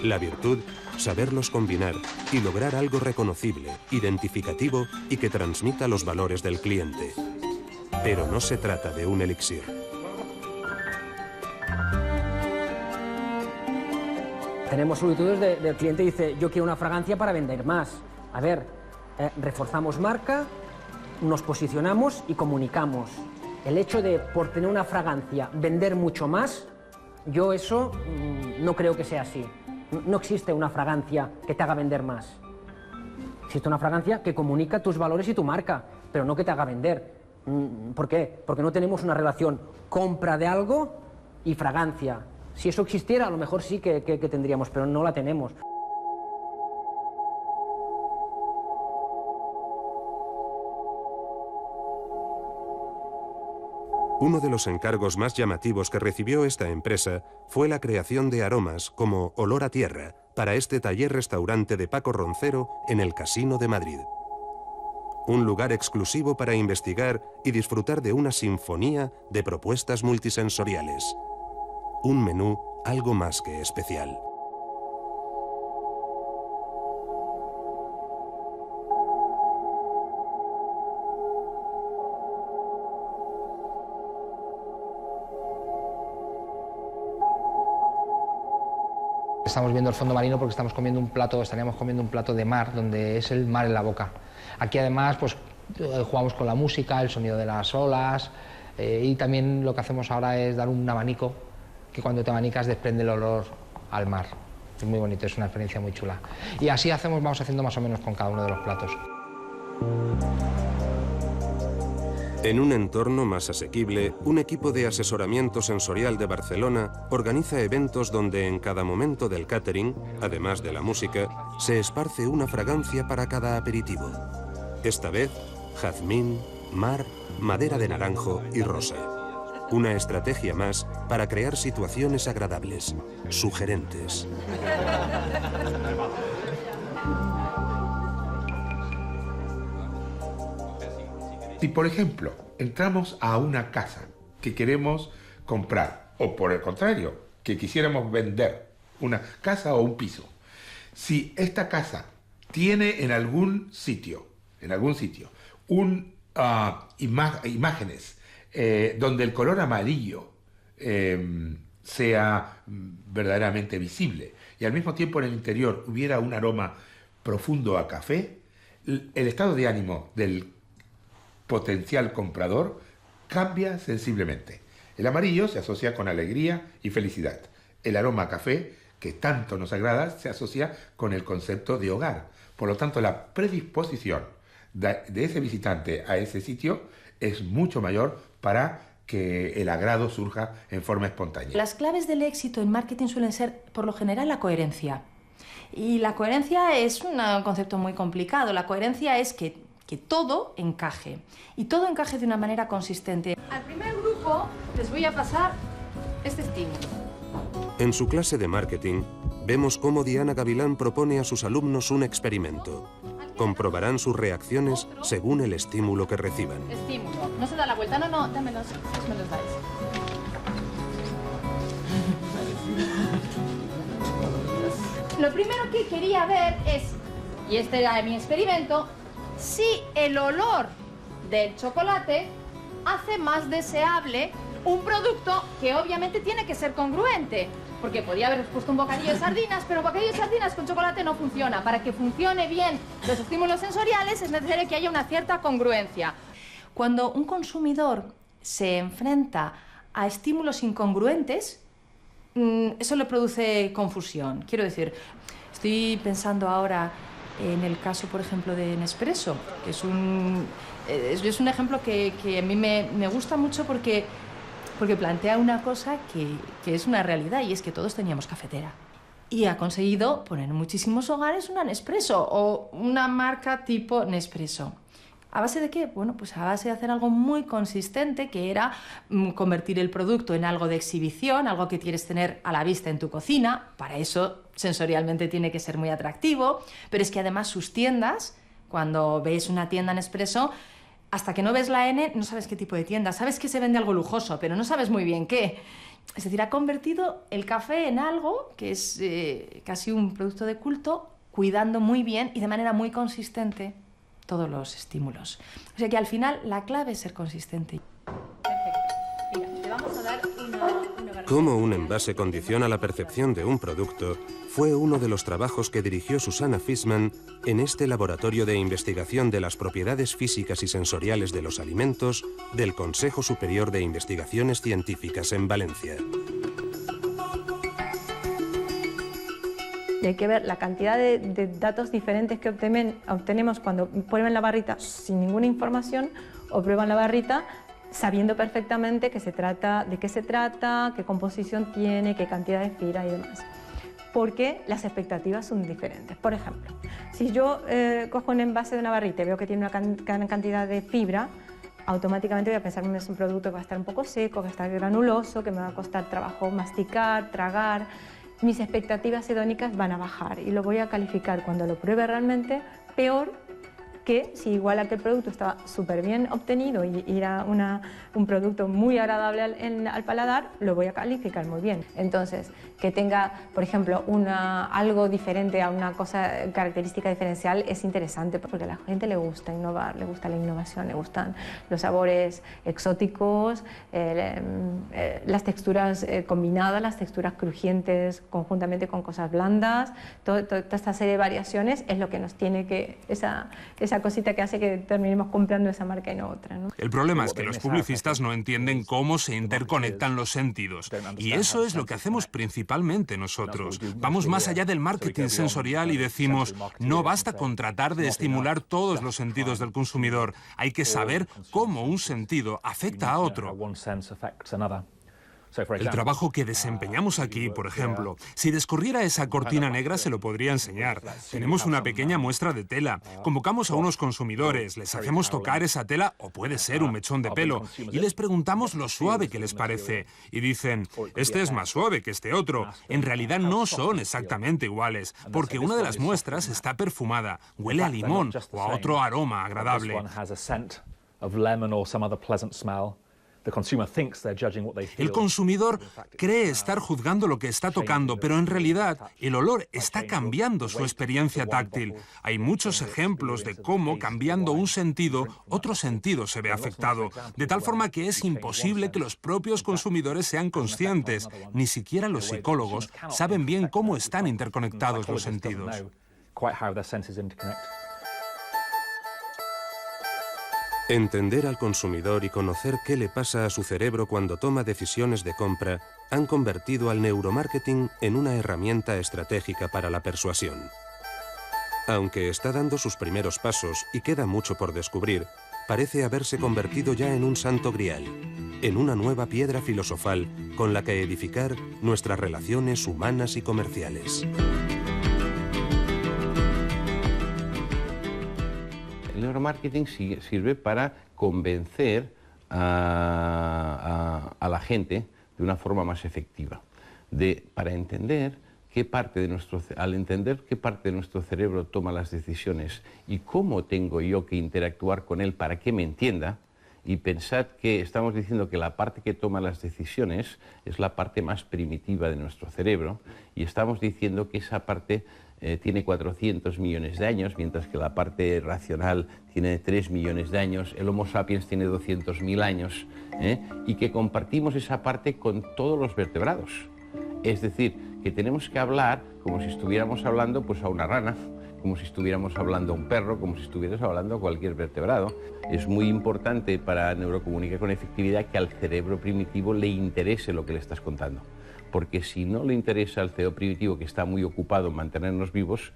La virtud, saberlos combinar y lograr algo reconocible, identificativo y que transmita los valores del cliente. Pero no se trata de un elixir. Tenemos solicitudes del cliente que dice, yo quiero una fragancia para vender más. A ver, reforzamos marca, nos posicionamos y comunicamos. El hecho de, por tener una fragancia, vender mucho más, yo eso no creo que sea así. No existe una fragancia que te haga vender más. Existe una fragancia que comunica tus valores y tu marca, pero no que te haga vender. ¿Por qué? Porque no tenemos una relación compra de algo y fragancia. Si eso existiera, a lo mejor sí que tendríamos, pero no la tenemos. Uno de los encargos más llamativos que recibió esta empresa fue la creación de aromas como Olor a Tierra para este taller-restaurante de Paco Roncero en el Casino de Madrid. Un lugar exclusivo para investigar y disfrutar de una sinfonía de propuestas multisensoriales. Un menú algo más que especial. Estamos viendo el fondo marino porque estaríamos comiendo un plato de mar, donde es el mar en la boca. Aquí además pues jugamos con la música, el sonido de las olas, y también lo que hacemos ahora es dar un abanico, que cuando te abanicas desprende el olor al mar. Es muy bonito, es una experiencia muy chula. Y así vamos haciendo más o menos con cada uno de los platos. En un entorno más asequible, un equipo de asesoramiento sensorial de Barcelona organiza eventos donde en cada momento del catering, además de la música, se esparce una fragancia para cada aperitivo. Esta vez, jazmín, mar, madera de naranjo y rosa. Una estrategia más para crear situaciones agradables, sugerentes. Si, por ejemplo, entramos a una casa que queremos comprar, o por el contrario, que quisiéramos vender una casa o un piso, si esta casa tiene en algún sitio, imágenes donde el color amarillo sea verdaderamente visible y al mismo tiempo en el interior hubiera un aroma profundo a café, el estado de ánimo del potencial comprador cambia sensiblemente. El amarillo se asocia con alegría y felicidad. El aroma a café, que tanto nos agrada, se asocia con el concepto de hogar. Por lo tanto, la predisposición de ese visitante a ese sitio es mucho mayor para que el agrado surja en forma espontánea. Las claves del éxito en marketing suelen ser, por lo general, la coherencia. Y la coherencia es un concepto muy complicado. La coherencia es que todo encaje, y todo encaje de una manera consistente. Al primer grupo les voy a pasar este estímulo. En su clase de marketing, vemos cómo Diana Gavilán propone a sus alumnos un experimento. Comprobarán sus reacciones según el estímulo que reciban. Estímulo. No se da la vuelta, no, dámelos, me los dais. Lo primero que quería ver es, y este era mi experimento, si el olor del chocolate hace más deseable un producto que obviamente tiene que ser congruente. Porque podía haber puesto un bocadillo de sardinas, pero un bocadillo de sardinas con chocolate no funciona. Para que funcione bien los estímulos sensoriales es necesario que haya una cierta congruencia. Cuando un consumidor se enfrenta a estímulos incongruentes, eso le produce confusión. Quiero decir, estoy pensando ahora en el caso, por ejemplo, de Nespresso, que es un ejemplo que a mí me gusta mucho porque plantea una cosa que es una realidad, y es que todos teníamos cafetera. Y ha conseguido poner en muchísimos hogares una Nespresso o una marca tipo Nespresso. ¿A base de qué? Bueno, pues a base de hacer algo muy consistente, que era convertir el producto en algo de exhibición, algo que quieres tener a la vista en tu cocina. Para eso, sensorialmente tiene que ser muy atractivo, pero es que además sus tiendas, cuando ves una tienda Nespresso, hasta que no ves la N, no sabes qué tipo de tienda. Sabes que se vende algo lujoso, pero no sabes muy bien qué. Es decir, ha convertido el café en algo que es casi un producto de culto, cuidando muy bien y de manera muy consistente todos los estímulos. O sea que al final la clave es ser consistente. Perfecto. Mira, te vamos a dar una... Cómo un envase condiciona la percepción de un producto fue uno de los trabajos que dirigió Susana Fishman en este laboratorio de investigación de las propiedades físicas y sensoriales de los alimentos del Consejo Superior de Investigaciones Científicas en Valencia. Y hay que ver la cantidad de datos diferentes que obtenemos cuando prueban la barrita sin ninguna información o prueban la barrita sabiendo perfectamente de qué se trata, qué composición tiene, qué cantidad de fibra y demás. Porque las expectativas son diferentes. Por ejemplo, si yo cojo un envase de una barrita y veo que tiene una gran cantidad de fibra, automáticamente voy a pensar que es un producto que va a estar un poco seco, que va a estar granuloso, que me va a costar trabajo masticar, tragar. Mis expectativas hedónicas van a bajar y lo voy a calificar cuando lo pruebe realmente peor que si igual aquel producto estaba súper bien obtenido y era un producto muy agradable al paladar, lo voy a calificar muy bien. Entonces, que tenga, por ejemplo, algo diferente a una característica diferencial es interesante porque a la gente le gusta innovar, le gusta la innovación, le gustan los sabores exóticos, las texturas combinadas, las texturas crujientes conjuntamente con cosas blandas, toda esta serie de variaciones es lo que nos tiene que, esa cosita que hace que terminemos comprando esa marca y no otra, ¿no? El problema es que los publicistas no entienden cómo se interconectan los sentidos. Y eso es lo que hacemos principalmente nosotros. Vamos más allá del marketing sensorial y decimos, no basta con tratar de estimular todos los sentidos del consumidor. Hay que saber cómo un sentido afecta a otro. El trabajo que desempeñamos aquí, por ejemplo, si descorriera esa cortina negra se lo podría enseñar. Tenemos una pequeña muestra de tela, convocamos a unos consumidores, les hacemos tocar esa tela, o puede ser un mechón de pelo, y les preguntamos lo suave que les parece. Y dicen, este es más suave que este otro. En realidad no son exactamente iguales, porque una de las muestras está perfumada, huele a limón o a otro aroma agradable. El consumidor cree estar juzgando lo que está tocando, pero en realidad el olor está cambiando su experiencia táctil. Hay muchos ejemplos de cómo, cambiando un sentido, otro sentido se ve afectado, de tal forma que es imposible que los propios consumidores sean conscientes. Ni siquiera los psicólogos saben bien cómo están interconectados los sentidos. Entender al consumidor y conocer qué le pasa a su cerebro cuando toma decisiones de compra han convertido al neuromarketing en una herramienta estratégica para la persuasión. Aunque está dando sus primeros pasos y queda mucho por descubrir, parece haberse convertido ya en un santo grial, en una nueva piedra filosofal con la que edificar nuestras relaciones humanas y comerciales. El neuromarketing sirve para convencer a la gente de una forma más efectiva, para entender al entender qué parte de nuestro cerebro toma las decisiones y cómo tengo yo que interactuar con él para que me entienda. Y pensad que estamos diciendo que la parte que toma las decisiones es la parte más primitiva de nuestro cerebro, y estamos diciendo que esa parte tiene 400 millones de años, mientras que la parte racional tiene 3 millones de años, el Homo sapiens tiene 200.000 años, y que compartimos esa parte con todos los vertebrados. Es decir, que tenemos que hablar como si estuviéramos hablando pues, a una rana, como si estuviéramos hablando a un perro, como si estuvieras hablando a cualquier vertebrado. Es muy importante para neurocomunicar con efectividad que al cerebro primitivo le interese lo que le estás contando. Porque si no le interesa al cerebro primitivo, que está muy ocupado en mantenernos vivos,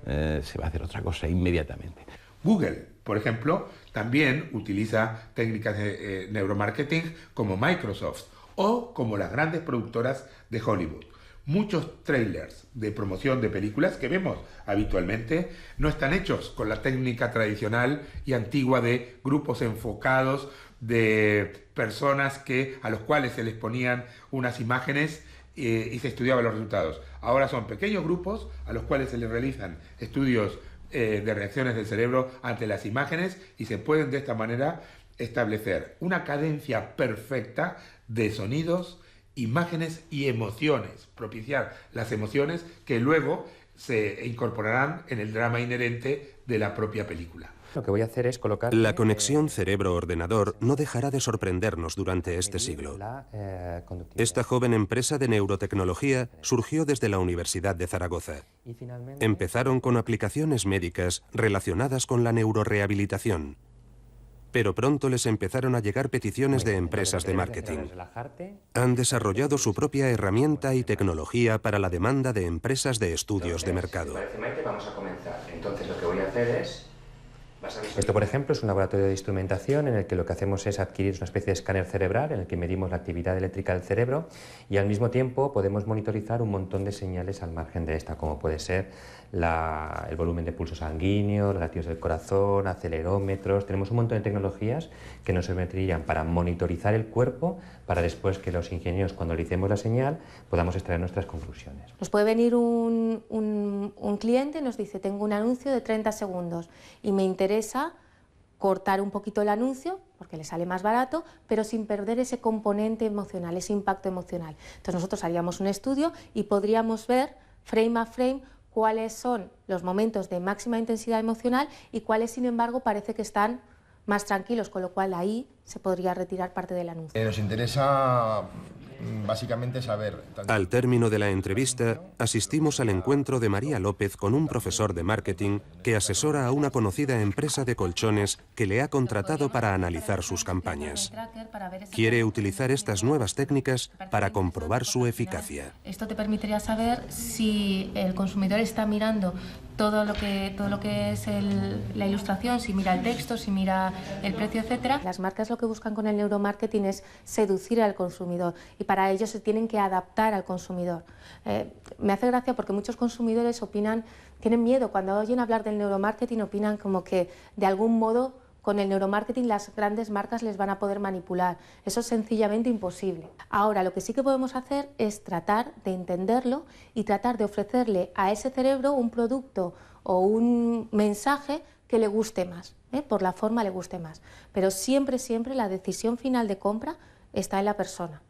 se va a hacer otra cosa inmediatamente. Google, por ejemplo, también utiliza técnicas de neuromarketing como Microsoft o como las grandes productoras de Hollywood. Muchos trailers de promoción de películas que vemos habitualmente no están hechos con la técnica tradicional y antigua de grupos enfocados, de personas a los cuales se les ponían unas imágenes y se estudiaban los resultados. Ahora son pequeños grupos a los cuales se les realizan estudios de reacciones del cerebro ante las imágenes, y se pueden de esta manera establecer una cadencia perfecta de sonidos, imágenes y emociones, propiciar las emociones que luego se incorporarán en el drama inherente de la propia película. Lo que voy a hacer es colocar... La conexión cerebro-ordenador no dejará de sorprendernos durante este siglo. Esta joven empresa de neurotecnología surgió desde la Universidad de Zaragoza. Empezaron con aplicaciones médicas relacionadas con la neurorehabilitación. Pero pronto les empezaron a llegar peticiones de empresas de marketing. Han desarrollado su propia herramienta y tecnología para la demanda de empresas de estudios de mercado. Vamos a comenzar. Entonces lo que voy a hacer es... Esto, por ejemplo, es un laboratorio de instrumentación en el que lo que hacemos es adquirir una especie de escáner cerebral en el que medimos la actividad eléctrica del cerebro, y al mismo tiempo podemos monitorizar un montón de señales al margen de esta, como puede ser el volumen de pulso sanguíneo, los latidos del corazón, acelerómetros. Tenemos un montón de tecnologías que nos servirían para monitorizar el cuerpo, para después que los ingenieros, cuando analicemos la señal, podamos extraer nuestras conclusiones. Nos puede venir un cliente y nos dice: tengo un anuncio de 30 segundos y me interesa cortar un poquito el anuncio porque le sale más barato, pero sin perder ese componente emocional, ese impacto emocional. Entonces nosotros haríamos un estudio y podríamos ver frame a frame cuáles son los momentos de máxima intensidad emocional y cuáles, sin embargo, parece que están más tranquilos, con lo cual ahí se podría retirar parte del anuncio. Nos interesa básicamente saber... Al término de la entrevista, asistimos al encuentro de María López con un profesor de marketing que asesora a una conocida empresa de colchones que le ha contratado para analizar sus campañas. Quiere utilizar estas nuevas técnicas para comprobar su eficacia. Esto te permitiría saber si el consumidor está mirando todo lo que es la ilustración, si mira el texto, si mira el precio, etcétera. Las marcas lo que buscan con el neuromarketing es seducir al consumidor y para ello se tienen que adaptar al consumidor. Me hace gracia porque muchos consumidores tienen miedo, cuando oyen hablar del neuromarketing opinan como que de algún modo con el neuromarketing las grandes marcas les van a poder manipular. Eso es sencillamente imposible. Ahora, lo que sí que podemos hacer es tratar de entenderlo y tratar de ofrecerle a ese cerebro un producto o un mensaje que le guste más, por la forma le guste más. Pero siempre, siempre la decisión final de compra está en la persona.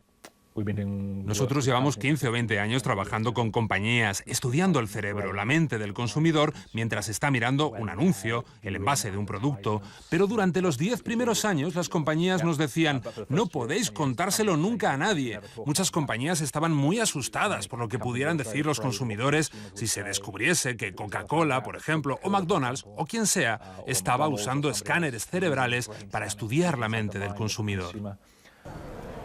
Nosotros llevamos 15 o 20 años trabajando con compañías, estudiando el cerebro, la mente del consumidor, mientras está mirando un anuncio, el envase de un producto. Pero durante los 10 primeros años, las compañías nos decían, no podéis contárselo nunca a nadie. Muchas compañías estaban muy asustadas por lo que pudieran decir los consumidores si se descubriese que Coca-Cola, por ejemplo, o McDonald's, o quien sea, estaba usando escáneres cerebrales para estudiar la mente del consumidor.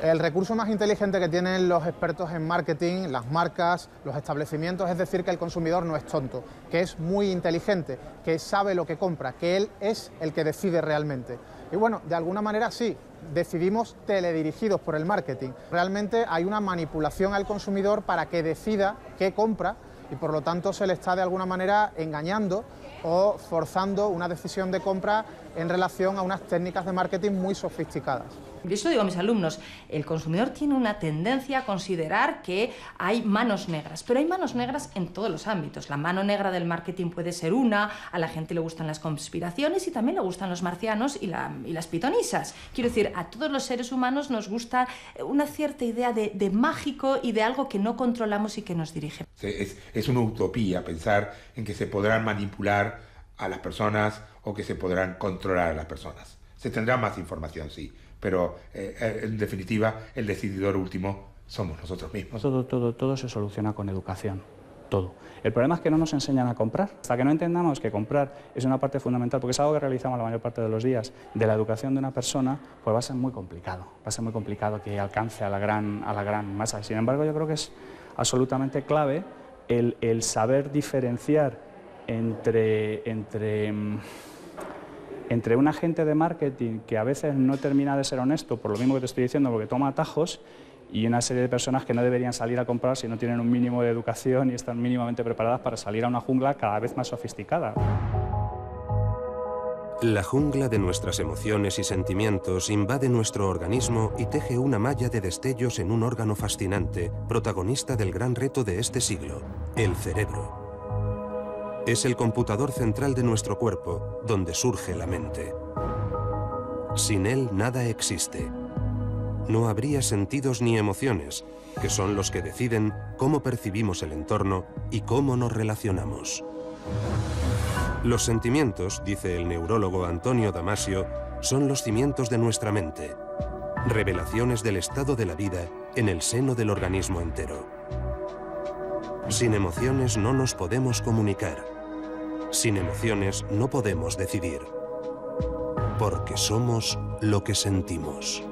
El recurso más inteligente que tienen los expertos en marketing, las marcas, los establecimientos, es decir que el consumidor no es tonto, que es muy inteligente, que sabe lo que compra, que él es el que decide realmente. Y bueno, de alguna manera sí, decidimos teledirigidos por el marketing. Realmente hay una manipulación al consumidor para que decida qué compra y por lo tanto se le está de alguna manera engañando o forzando una decisión de compra en relación a unas técnicas de marketing muy sofisticadas. Yo eso digo a mis alumnos, el consumidor tiene una tendencia a considerar que hay manos negras, pero hay manos negras en todos los ámbitos. La mano negra del marketing puede ser una, a la gente le gustan las conspiraciones y también le gustan los marcianos y las pitonisas. Quiero decir, a todos los seres humanos nos gusta una cierta idea de mágico y de algo que no controlamos y que nos dirige. Es una utopía pensar en que se podrán manipular a las personas o que se podrán controlar a las personas. Se tendrá más información, sí, pero en definitiva el decididor último somos nosotros mismos. Todo se soluciona con educación, todo. El problema es que no nos enseñan a comprar. Hasta que no entendamos que comprar es una parte fundamental, porque es algo que realizamos la mayor parte de los días, de la educación de una persona, pues va a ser muy complicado. Va a ser muy complicado que alcance a la gran masa. Sin embargo, yo creo que es absolutamente clave el saber diferenciar entre un agente de marketing que a veces no termina de ser honesto, por lo mismo que te estoy diciendo, porque toma atajos, y una serie de personas que no deberían salir a comprar si no tienen un mínimo de educación y están mínimamente preparadas para salir a una jungla cada vez más sofisticada. La jungla de nuestras emociones y sentimientos invade nuestro organismo y teje una malla de destellos en un órgano fascinante, protagonista del gran reto de este siglo, el cerebro. Es el computador central de nuestro cuerpo, donde surge la mente. Sin él nada existe. No habría sentidos ni emociones, que son los que deciden cómo percibimos el entorno y cómo nos relacionamos. Los sentimientos, dice el neurólogo Antonio Damasio, son los cimientos de nuestra mente, revelaciones del estado de la vida en el seno del organismo entero. Sin emociones no nos podemos comunicar. Sin emociones no podemos decidir. Porque somos lo que sentimos.